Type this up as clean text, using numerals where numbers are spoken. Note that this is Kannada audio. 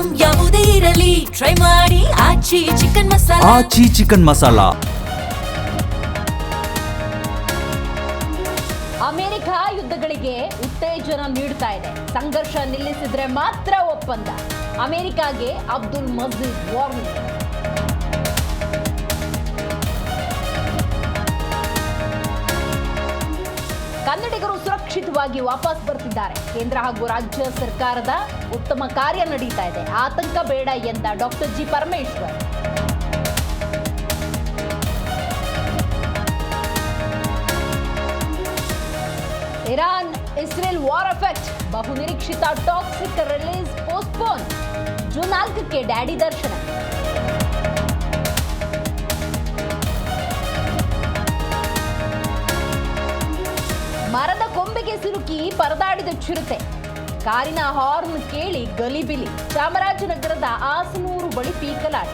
ಐಟಂ ಯಾವುದೇ ಇರಲಿ ಟ್ರೈ ಮಾಡಿ ಆಚಿ ಚಿಕನ್ ಮಸಾಲಾ. ಆಚಿ ಚಿಕನ್ ಮಸಾಲಾ. ಅಮೆರಿಕ ಯುದ್ಧಗಳಿಗೆ ಉತ್ತೇಜನ ನೀಡ್ತಾ ಇದೆ. ಸಂಘರ್ಷ ನಿಲ್ಲಿಸಿದ್ರೆ ಮಾತ್ರ ಒಪ್ಪಂದ. ಅಮೆರಿಕಾಗೆ ಅಬ್ದುಲ್ ಮಜೀದ್ ವಾರ್ನಿಂಗ್. ಕನ್ನಡಿಗರು ಸುರಕ್ಷಿತವಾಗಿ ವಾಪಸ್ ಬರ್ತಿದ್ದಾರೆ. ಕೇಂದ್ರ ಹಾಗೂ ರಾಜ್ಯ ಸರ್ಕಾರದ ಉತ್ತಮ ಕಾರ್ಯ ನಡೀತಾ ಇದೆ. ಆತಂಕ ಬೇಡ ಎಂದ doctor G Parameshwar. Iran Israel war effect. ಬಹುನಿರೀಕ್ಷಿತ ಟಾಕ್ಸಿಕ್ ರಿಲೀಸ್ ಪೋಸ್ಟ್ಪೋನ್. ಜೂನ್ 4ಕ್ಕೆ ಡ್ಯಾಡಿ ದರ್ಶನ. ಮರದ ಕೊಂಬೆಗೆ ಸಿಲುಕಿ ಪರದಾಡಿದ ಚಿರತೆ. ಕಾರಿನ ಹಾರ್ನ್ ಕೇಳಿ ಗಲಿಬಿಲಿ. ಚಾಮರಾಜನಗರದ ಆಸನೂರು ಬಳಿ ಪೀಕಲಾಟ.